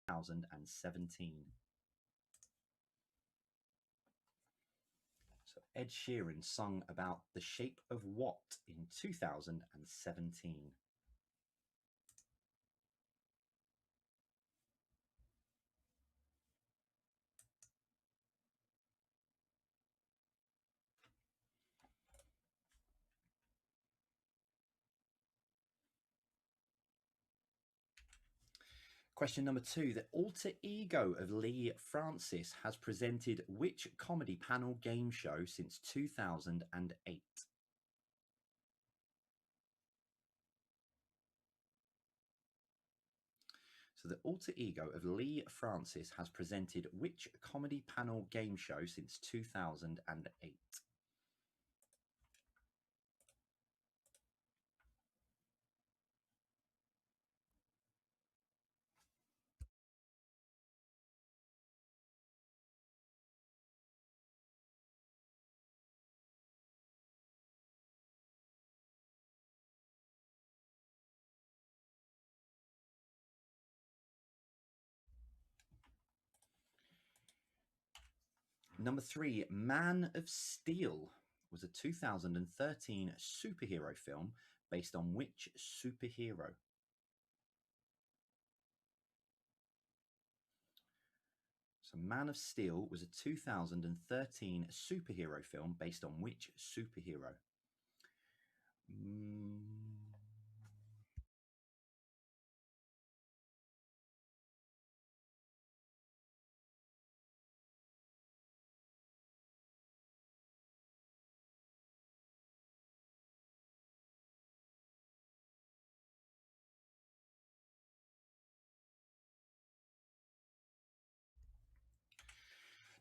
2017. So Ed Sheeran sung about The Shape of What in 2017. Question number 2. The alter ego of Lee Francis has presented which comedy panel game show since 2008? So the alter ego of Lee Francis has presented which comedy panel game show since 2008? Number 3, Man of Steel was a 2013 superhero film based on which superhero? So Man of Steel was a 2013 superhero film based on which superhero?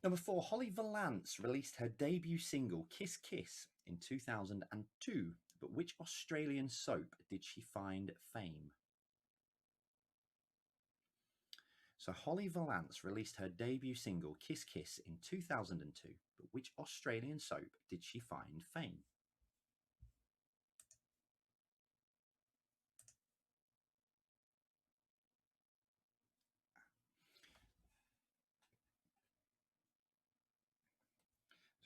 Number 4, Holly Valance released her debut single Kiss Kiss in 2002, but which Australian soap did she find fame? So Holly Valance released her debut single Kiss Kiss in 2002, but which Australian soap did she find fame?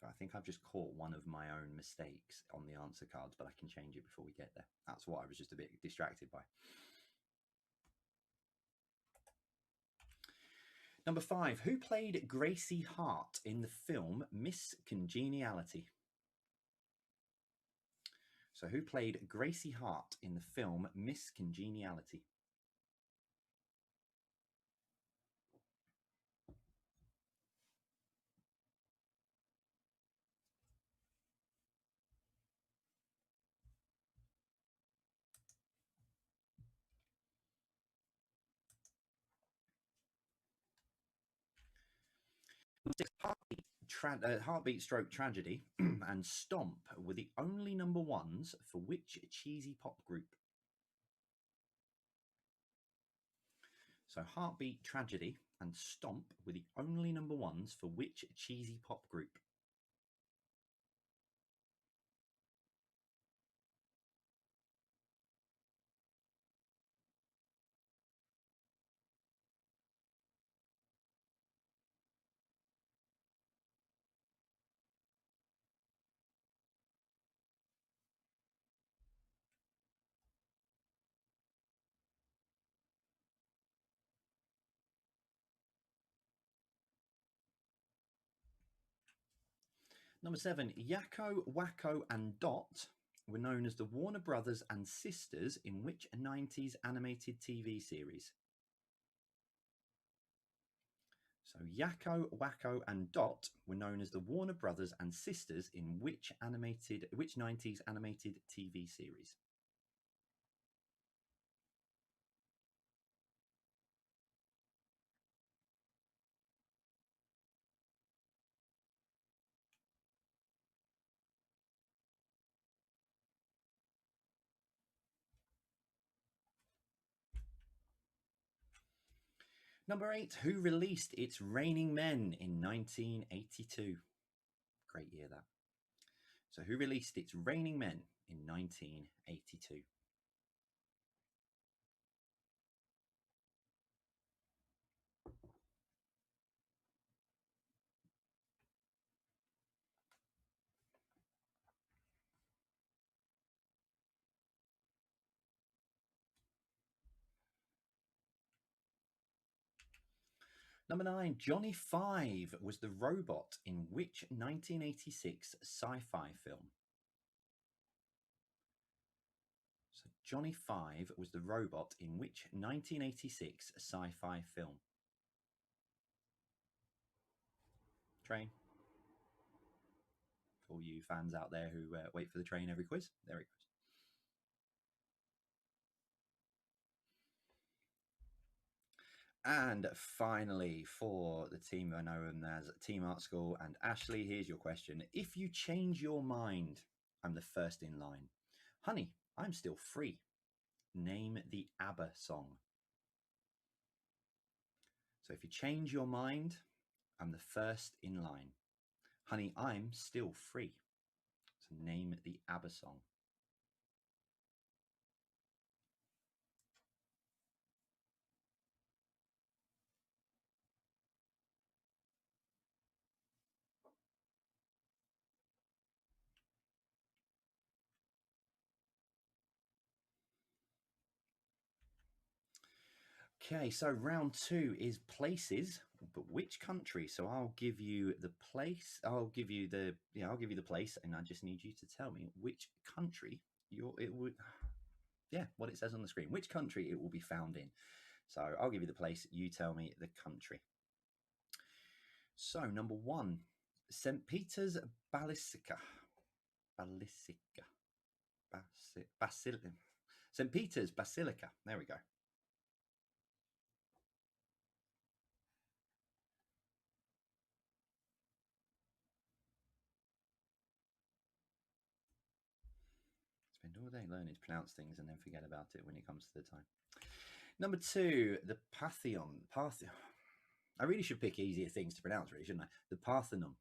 So I think I've just caught one of my own mistakes on the answer cards, but I can change it before we get there. That's what I was just a bit distracted by. Number 5, who played Gracie Hart in the film Miss Congeniality? So who played Gracie Hart in the film Miss Congeniality? Heartbeat Stroke Tragedy and Stomp were the only number ones for which cheesy pop group? So Heartbeat Tragedy and Stomp were the only number ones for which cheesy pop group? Number 7, Yakko, Wakko and Dot were known as the Warner Brothers and Sisters in which 90s animated TV series? So Yakko, Wakko and Dot were known as the Warner Brothers and Sisters in which 90s animated TV series? Number 8, who released It's Raining Men in 1982? Great year, that. So who released It's Raining Men in 1982? . Number 9, Johnny Five was the robot in which 1986 sci-fi film? So Johnny Five was the robot in which 1986 sci-fi film? Train. For all you fans out there who wait for the train every quiz, there it goes. And finally, for the team I know them as Team Art School and Ashley, here's your question. If you change your mind, I'm the first in line. Honey, I'm still free. Name the ABBA song. So if you change your mind, I'm the first in line. Honey, I'm still free. So name the ABBA song. Okay, so round 2 is places, but which country? So I'll give you the place. I'll give you the place, and I just need you to tell me which country what it says on the screen. Which country it will be found in. So I'll give you the place. You tell me the country. So number 1, St. Peter's Basilica. St. Peter's Basilica. There we go. Spend all day learning to pronounce things and then forget about it when it comes to the time. Number 2, the Pantheon. I really should pick easier things to pronounce, really, shouldn't I? The Parthenon.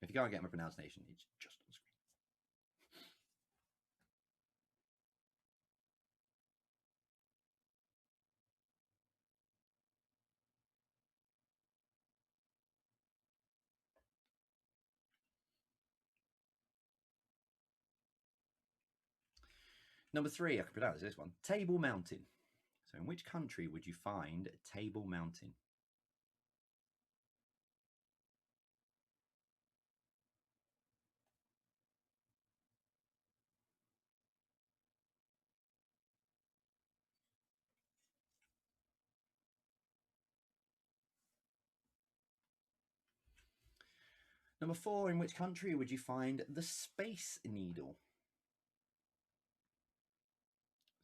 If you can't get my pronunciation, it's just on screen. Number 3, I can pronounce this one. Table Mountain. So in which country would you find Table Mountain? Number 4, in which country would you find the Space Needle?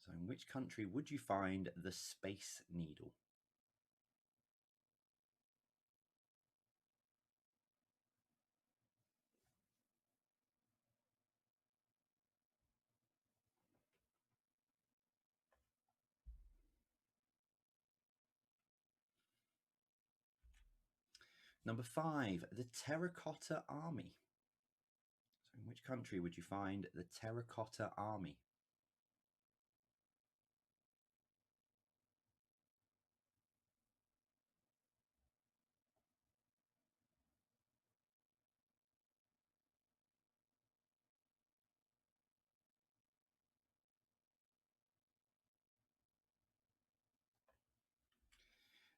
So in which country would you find the Space Needle? Number 5, the Terracotta Army. So in which country would you find the Terracotta Army?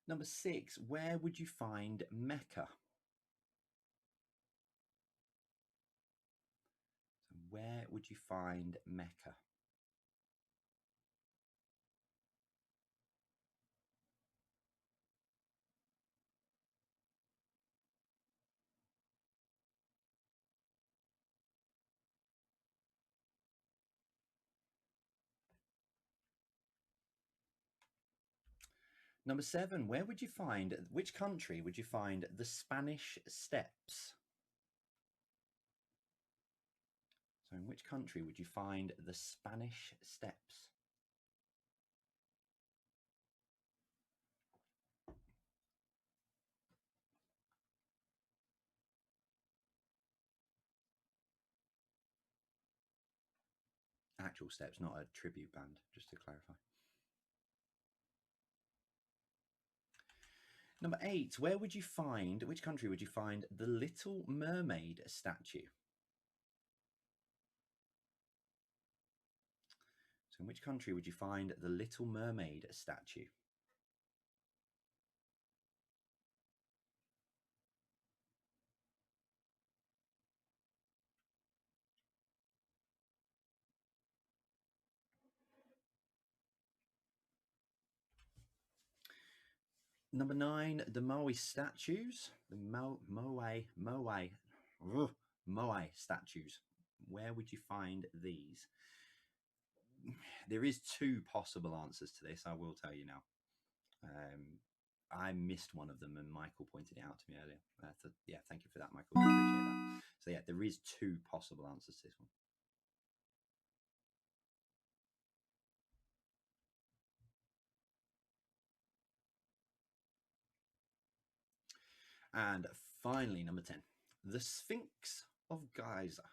Number 6, where would you find Mecca? So where would you find Mecca? Number 7, which country would you find the Spanish Steps? So in which country would you find the Spanish Steps? Actual steps, not a tribute band, just to clarify. Number 8, which country would you find the Little Mermaid statue? So in which country would you find the Little Mermaid statue? Number 9, the Moai statues. The Moai statues. Where would you find these? There is 2 possible answers to this, I will tell you now. I missed one of them, and Michael pointed it out to me earlier. Yeah, thank you for that, Michael. I appreciate that. So yeah, there is 2 possible answers to this one. And finally, number 10, the Sphinx of Giza.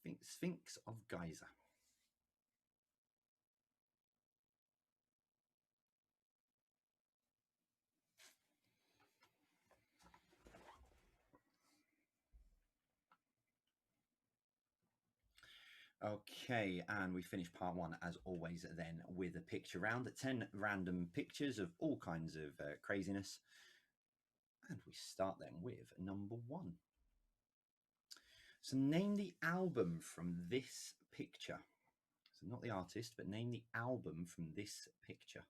The Sphinx of Giza. Okay, and we finish part 1 as always then with a picture round. 10 random pictures of all kinds of craziness. And we start then with number 1. So name the album from this picture. So not the artist, but name the album from this picture.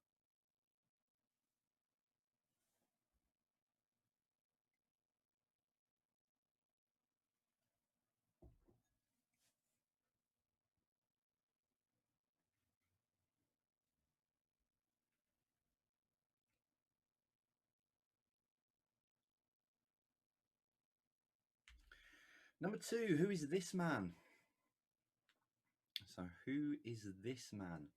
Number 2, who is this man? So who is this man?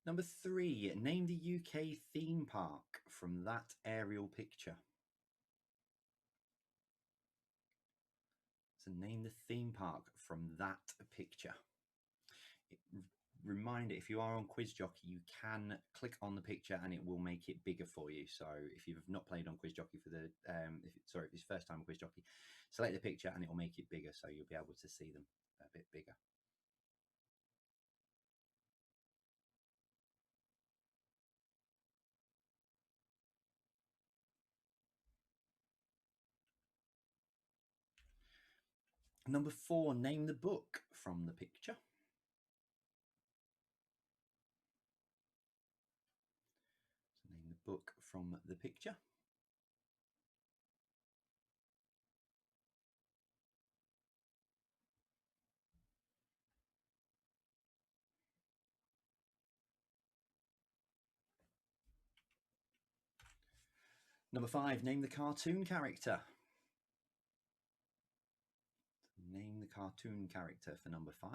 Number 3, name the UK theme park from that aerial picture. So name the theme park from that picture. Reminder, if you are on Quiz Jockey, you can click on the picture and it will make it bigger for you. So if you've not played on Quiz Jockey for the, if it's first time Quiz Jockey, select the picture and it will make it bigger, so you'll be able to see them a bit bigger. Number 4, name the book from the picture. So name the book from the picture. Number 5, name the cartoon character. Name the cartoon character for number 5.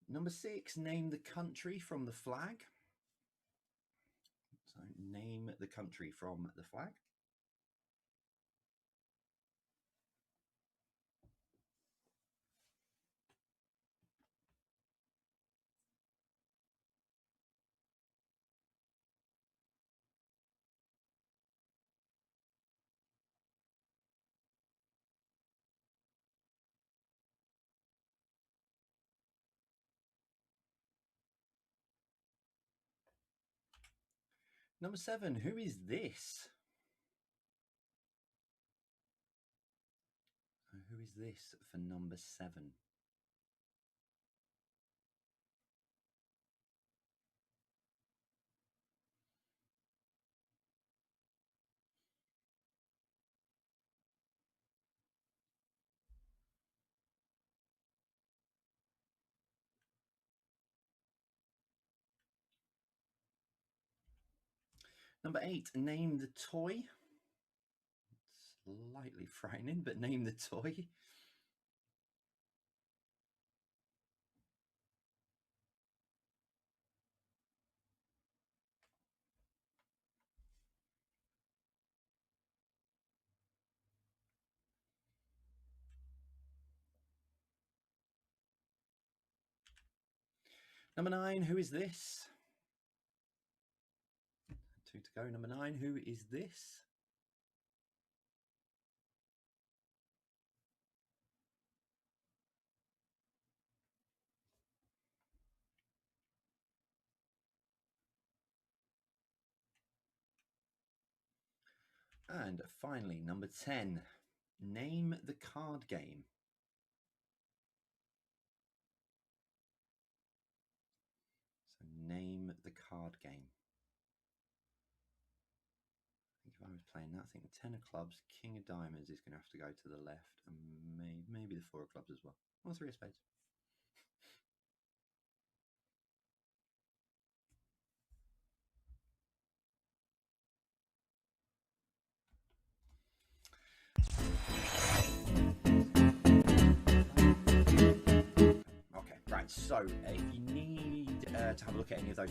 Number 6, name the country from the flag. So name the country from the flag. Number 7, who is this? Who is this for number 7? Number 8, name the toy. Slightly frightening, but name the toy. Number 9, who is this? 2 to go. Number 9, who is this? And finally, number 10, name the card game. So name the card game. I think if I was playing that, I think the 10 of clubs, king of diamonds is going to have to go to the left, and maybe the 4 of clubs as well, or 3 of spades. Okay, right. So if you need to have a look at any of those.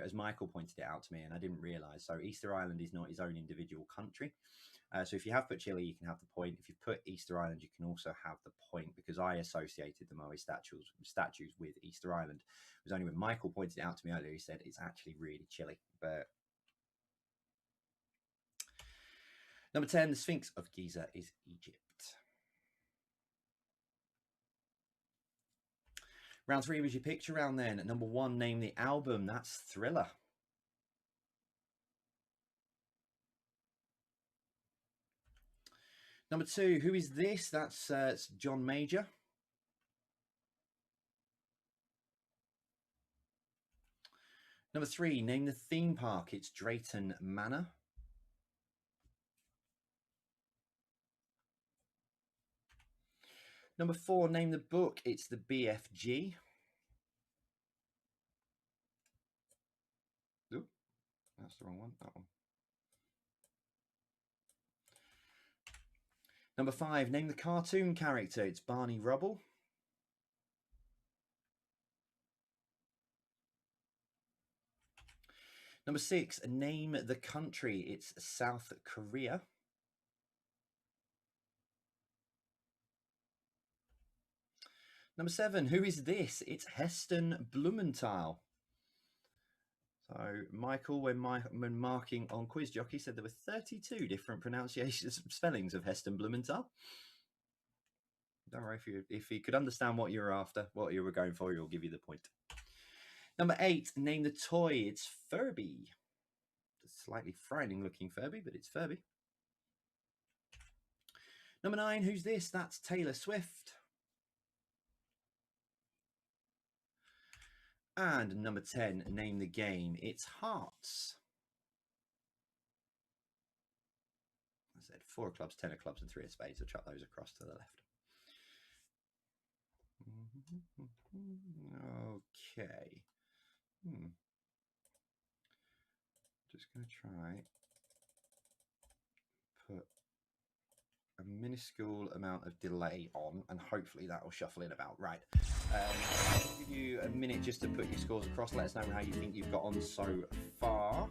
as Michael pointed it out to me, and I didn't realise. So Easter Island is not its own individual country. So if you have put Chile, you can have the point. If you put Easter Island, you can also have the point, because I associated the Moai statues with Easter Island. It was only when Michael pointed it out to me earlier, he said it's actually really Chile. But number 10, the Sphinx of Giza is Egypt. Round 3 was your picture round then. At number 1, name the album. That's Thriller. Number 2, who is this? That's John Major. Number 3, name the theme park. It's Drayton Manor. Number 4, name the book. It's the BFG. Ooh, that's the wrong one. That one. Number 5, name the cartoon character. It's Barney Rubble. Number 6, name the country. It's South Korea. Number 7, who is this? It's Heston Blumenthal. So Michael, when marking on Quiz Jockey, said there were 32 different pronunciations, spellings of Heston Blumenthal. Don't worry, if you could understand what you were after, what you were going for, he'll give you the point. Number 8, name the toy. It's Furby. It's a slightly frightening looking Furby, but it's Furby. Number 9, who's this? That's Taylor Swift. And number 10, name the game. It's Hearts. I said 4 of clubs, 10 of clubs, and 3 of spades. I'll chuck those across to the left. Okay. Just going to try put a minuscule amount of delay on, and hopefully that will shuffle in about right. I'll give you a minute just to put your scores across. Let us know how you think you've got on so far.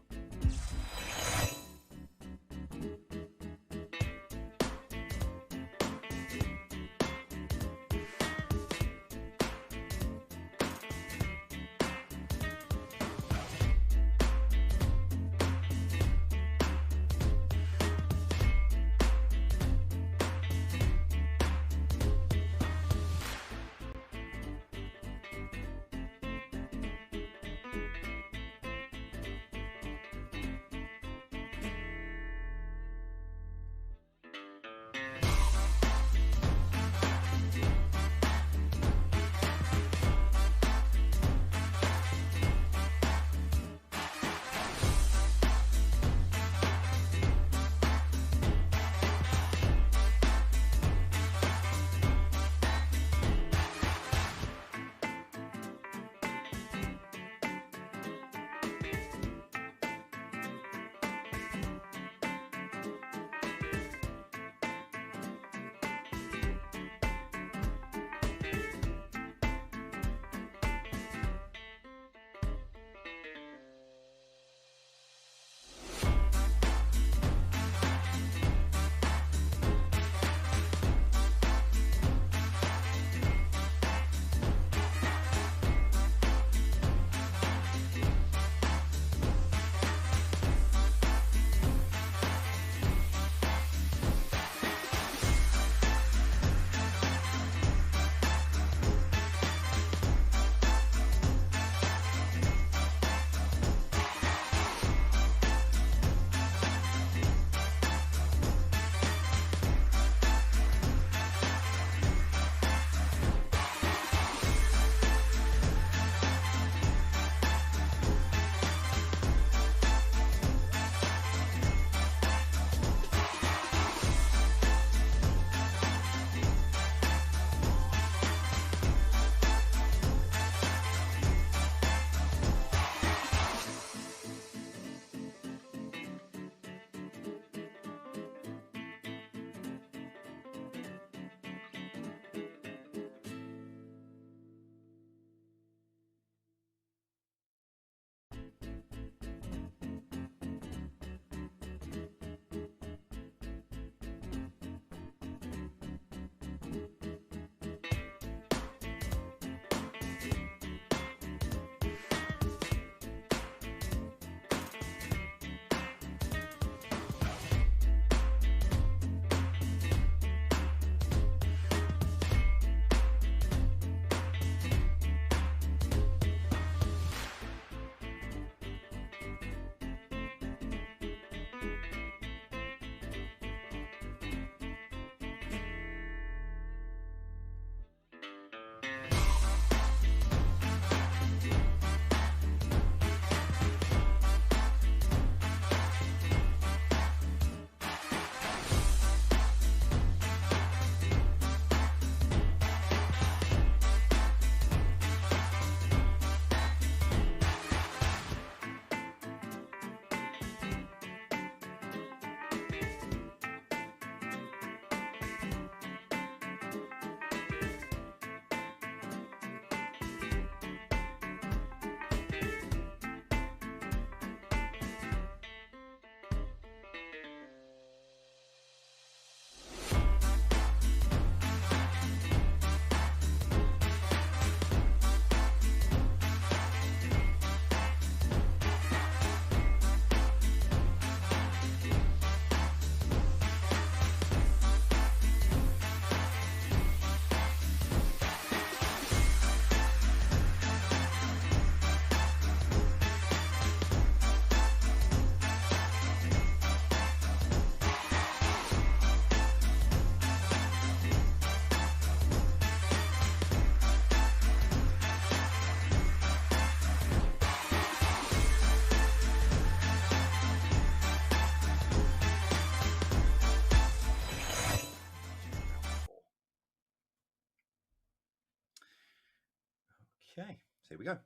Okay, so here we go.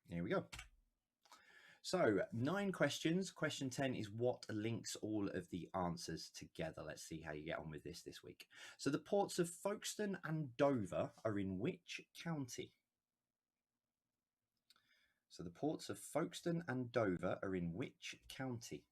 Here we go. So 9 questions. Question 10 is what links all of the answers together. Let's see how you get on with this week. So the ports of Folkestone and Dover are in which county? So the ports of Folkestone and Dover are in which county?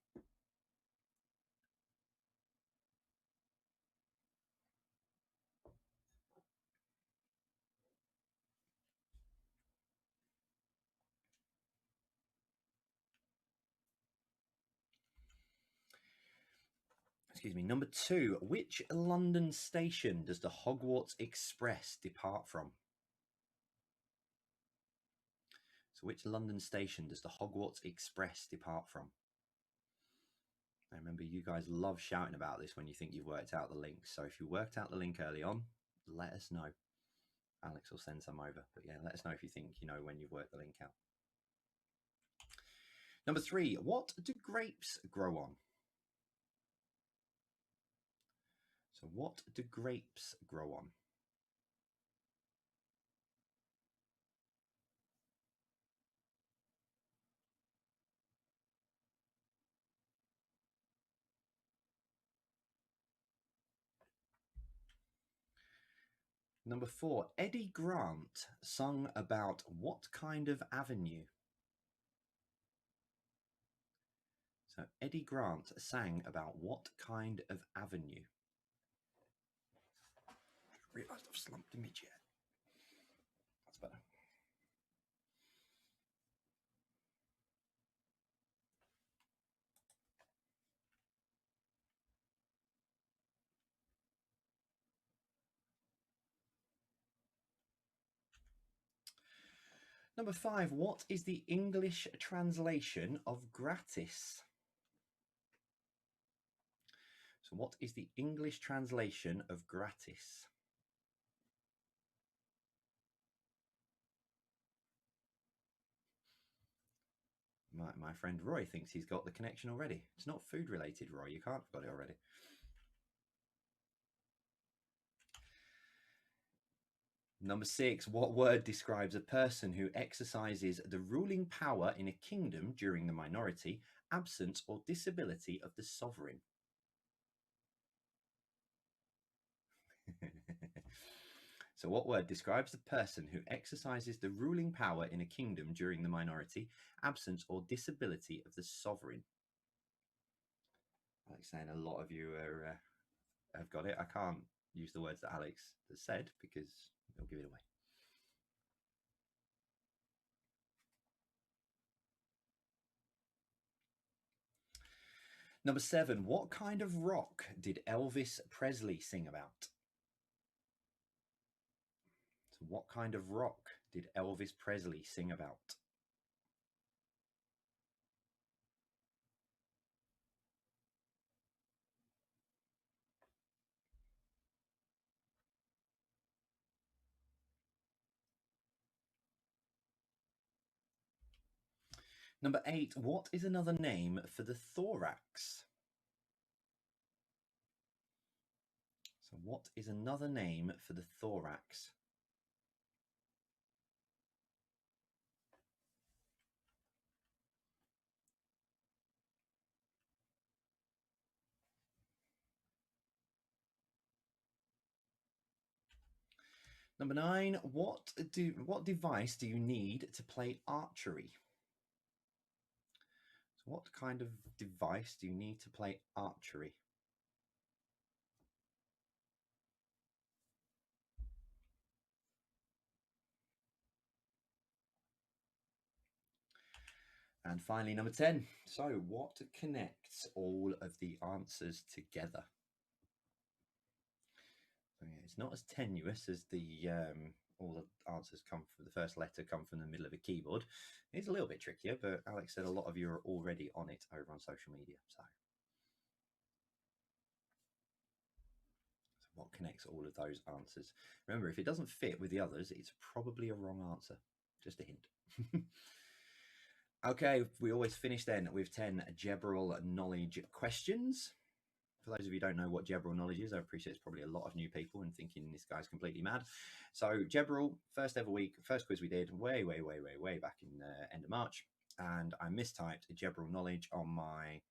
Excuse me. Number 2, which London station does the Hogwarts Express depart from? So which London station does the Hogwarts Express depart from? I remember you guys love shouting about this when you think you've worked out the link. So if you worked out the link early on, let us know. Alex will send some over. But yeah, let us know if you think you know when you've worked the link out. Number 3, what do grapes grow on? So what do grapes grow on? Number 4, Eddie Grant sung about what kind of avenue? So Eddie Grant sang about what kind of avenue? I realised I've slumped a midget. That's better. Number 5, what is the English translation of gratis? So what is the English translation of gratis? My friend Roy thinks he's got the connection already. It's not food related, Roy. You can't have got it already. Number 6, what word describes a person who exercises the ruling power in a kingdom during the minority, absence, or disability of the sovereign? So what word describes the person who exercises the ruling power in a kingdom during the minority, absence, or disability of the sovereign? Alex saying a lot of you have got it. I can't use the words that Alex has said because it'll give it away. Number 7, what kind of rock did Elvis Presley sing about? So what kind of rock did Elvis Presley sing about? Number 8, what is another name for the thorax? So what is another name for the thorax? Number 9, what device do you need to play archery? So what kind of device do you need to play archery? And finally, number 10. So what connects all of the answers together? So yeah, it's not as tenuous as the all the answers come from the first letter come from the middle of a keyboard. It's a little bit trickier, but Alex said a lot of you are already on it over on social media. So what connects all of those answers? Remember, if it doesn't fit with the others, it's probably a wrong answer. Just a hint. Okay, we always finish then with 10 general knowledge questions. for those of you who don't know what Jebril knowledge is, I appreciate it's probably a lot of new people and thinking this guy's completely mad. So Jebril, first ever week, first quiz we did way back in end of March, and I mistyped Jebril knowledge on my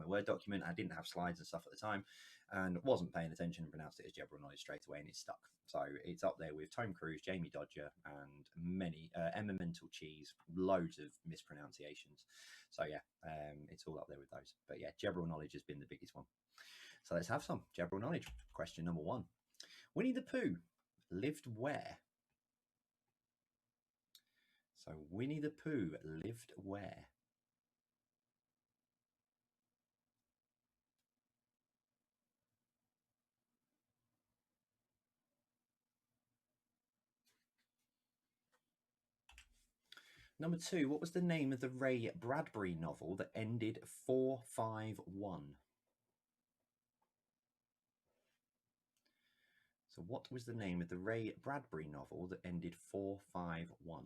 Word document. I didn't have slides and stuff at the time and wasn't paying attention and pronounced it as Jebril knowledge straight away, and it stuck. So it's up there with Tome Cruise, Jamie Dodger, and many Emma Mental Cheese, loads of mispronunciations. So yeah, it's all up there with those. But yeah, Jebril knowledge has been the biggest one. So let's have some Jebril knowledge. Question number 1. Winnie the Pooh lived where? So Winnie the Pooh lived where? Number 2, what was the name of the Ray Bradbury novel that ended 451? So what was the name of the Ray Bradbury novel that ended 451?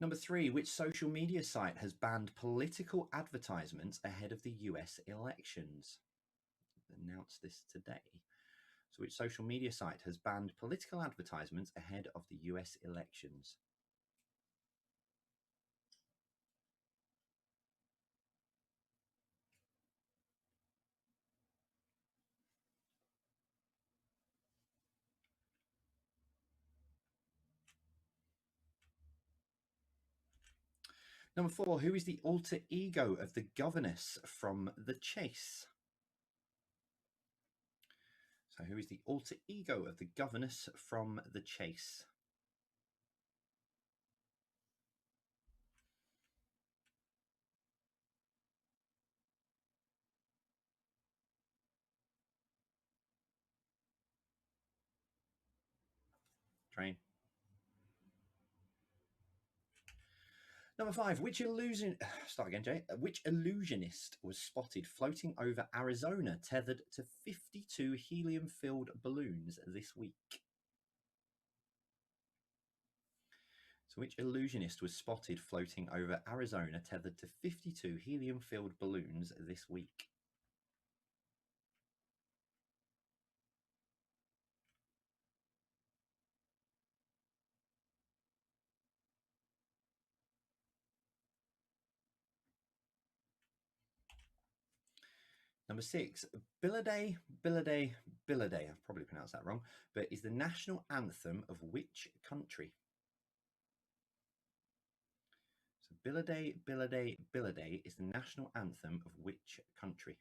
Number 3, which social media site has banned political advertisements ahead of the US elections? Announced this today. So which social media site has banned political advertisements ahead of the US elections? Number 4, who is the alter ego of the governess from The Chase? So who is the alter ego of the governess from The Chase? Train. Number 5, which start again, Jay. Which illusionist was spotted floating over Arizona tethered to 52 helium-filled balloons this week? So which illusionist was spotted floating over Arizona tethered to 52 helium-filled balloons this week? Number 6, Billaday, I've probably pronounced that wrong, but is the national anthem of which country? So Billaday is the national anthem of which country?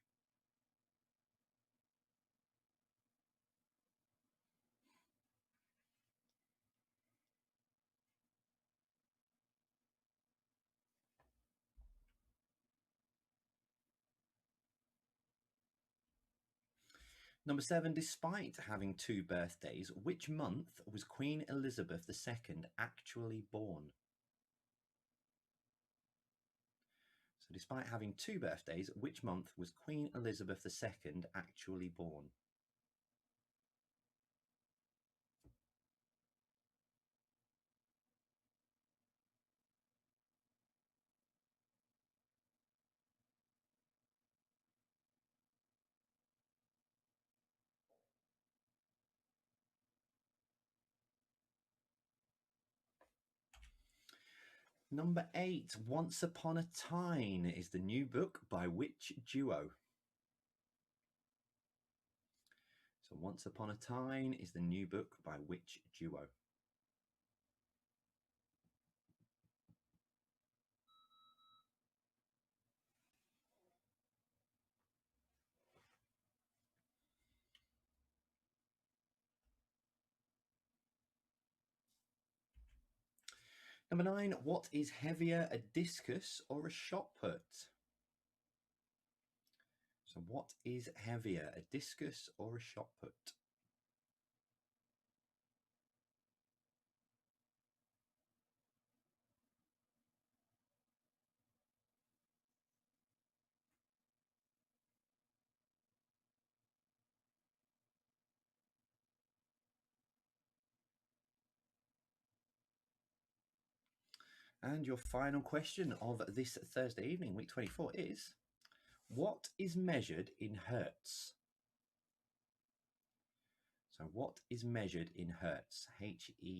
Number 7, despite having 2 birthdays, which month was Queen Elizabeth II actually born? So despite having 2 birthdays, which month was Queen Elizabeth II actually born? Number 8, Once Upon a Time is the new book by which duo? So Once Upon a Time is the new book by which duo? Number 9, what is heavier, a discus or a shot put? So what is heavier, a discus or a shot put? And your final question of this Thursday evening, week 24, is what is measured in hertz? So what is measured in hertz? Hertz.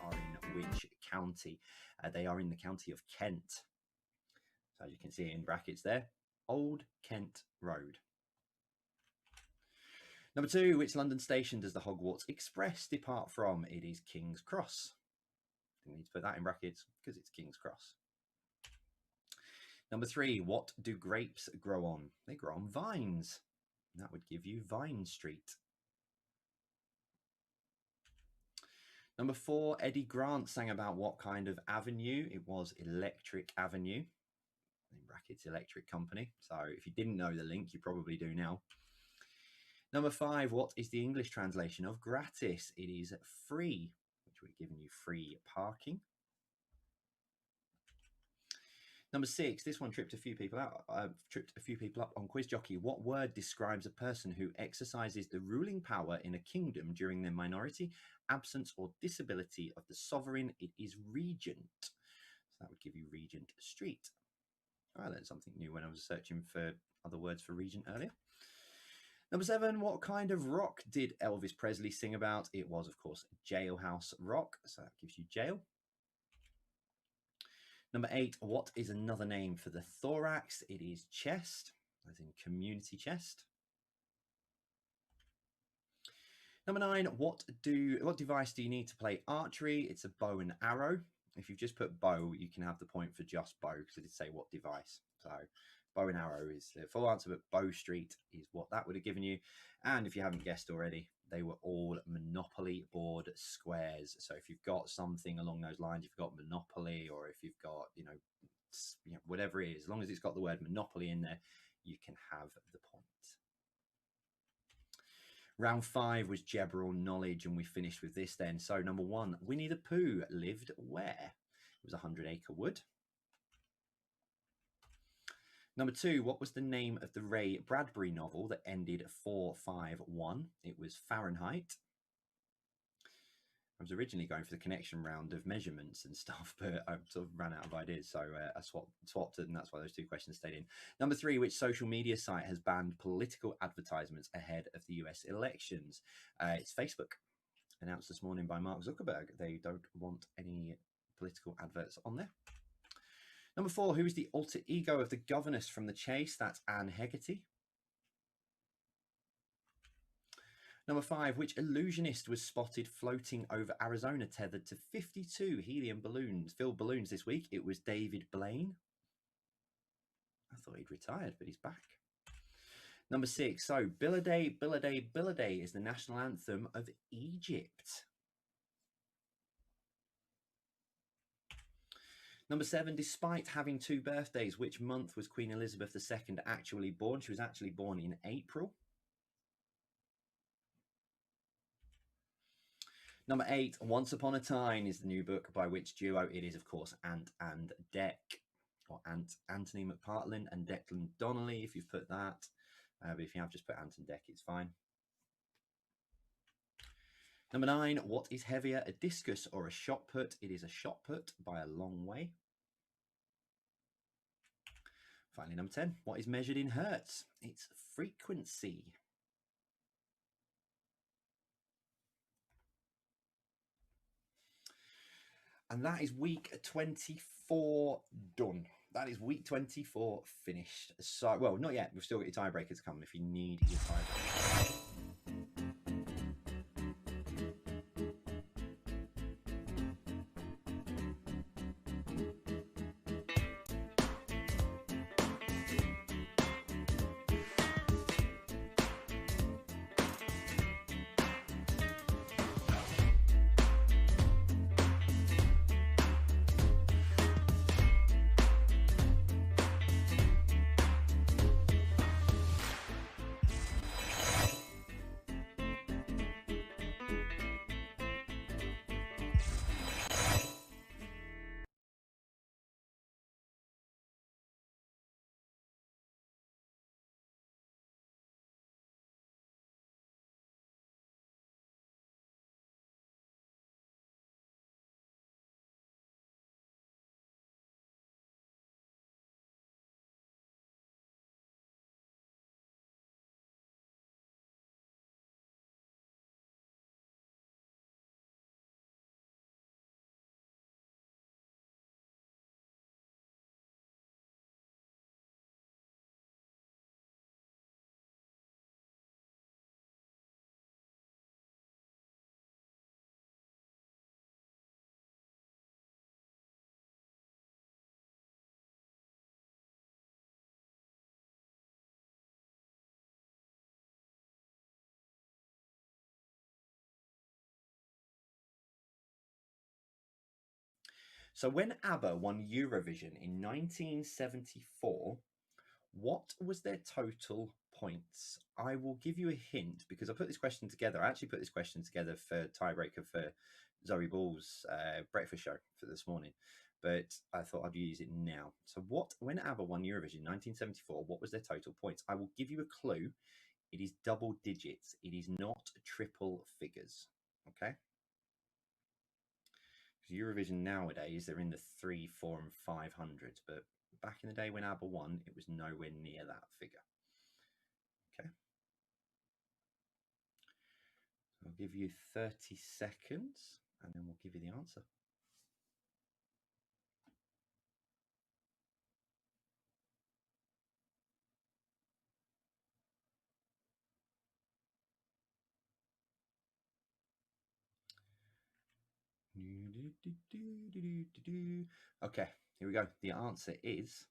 Are in which county? They are in the county of Kent. So as you can see in brackets there, Old Kent Road. Number 2, which London station does the Hogwarts Express depart from? It is King's Cross. I need to put that in brackets because it's King's Cross. Number 3, what do grapes grow on? They grow on vines. That would give you Vine Street. Number 4, Eddie Grant sang about what kind of avenue? It was Electric Avenue. In brackets, Electric Company. So if you didn't know the link, you probably do now. Number 5, what is the English translation of gratis? It is free, which we're giving you free parking. Number 6, this one tripped a few people out. Tripped a few people up on Quiz Jockey. What word describes a person who exercises the ruling power in a kingdom during their minority, absence, or disability of the sovereign? It is regent. So that would give you Regent Street. I learned something new when I was searching for other words for regent earlier. Number 7, what kind of rock did Elvis Presley sing about? It was, of course, Jailhouse Rock. So that gives you jail. Number 8, what is another name for the thorax? It is chest, as in community chest. Number 9, what device do you need to play archery? It's a bow and arrow. If you've just put bow, you can have the point for just bow because it did say what device. So bow and arrow is the full answer, but Bow Street is what that would have given you. And if you haven't guessed already, they were all Monopoly board squares. So if you've got something along those lines, if you've got Monopoly, or if you've got, whatever it is, as long as it's got the word Monopoly in there, you can have the point. Round 5 was general knowledge, and we finished with this then. So number 1, Winnie the Pooh lived where? It was 100 Acre Wood. Number 2, what was the name of the Ray Bradbury novel that ended 451? It was Fahrenheit. I was originally going for the connection round of measurements and stuff, but I sort of ran out of ideas, so I swapped it, and that's why those 2 questions stayed in. Number 3, which social media site has banned political advertisements ahead of the US elections? It's Facebook, announced this morning by Mark Zuckerberg. They don't want any political adverts on there. Number 4, who is the alter ego of the governess from The Chase? That's Anne Hegarty. Number 5, which illusionist was spotted floating over Arizona tethered to 52 helium balloons, filled balloons this week? It was David Blaine. I thought he'd retired, but he's back. Number 6, so Billaday, Billaday, Billaday is the national anthem of Egypt. Number 7, despite having 2 birthdays, which month was Queen Elizabeth II actually born? She was actually born in April. Number 8, Once Upon a Time is the new book by which duo? It is, of course, Ant and Dec, or Anthony McPartlin and Declan Donnelly, if you've put that. But if you have just put Ant and Dec, it's fine. Number 9, what is heavier, a discus or a shot put? It is a shot put by a long way. Finally, number 10, what is measured in hertz? It's frequency. And that is week 24 done. That is week 24 finished. So, well, not yet. We've still got your tiebreakers coming if you need your tiebreakers. So when ABBA won Eurovision in 1974, what was their total points? I will give you a hint because I put this question together. I actually put this question together for tiebreaker for Zoe Ball's breakfast show for this morning. but I thought I'd use it now. So when ABBA won Eurovision in 1974, what was their total points? I will give you a clue. It is double digits. It is not triple figures. Okay? Because Eurovision nowadays, they're in the 3, 4, and 500s, but back in the day when ABBA won, it was nowhere near that figure. Okay? So I'll give you 30 seconds, and then we'll give you the answer. Okay, here we go. The answer is,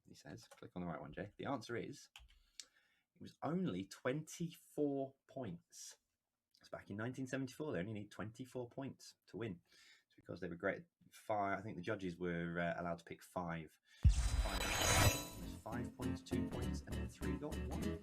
he says, click on the right one, Jay. The answer is, it was only 24 points. So back in 1974, they only need 24 points to win. It's because they were great. I think the judges were allowed to pick five. It was 5 points, 2 points, and then 3 got 1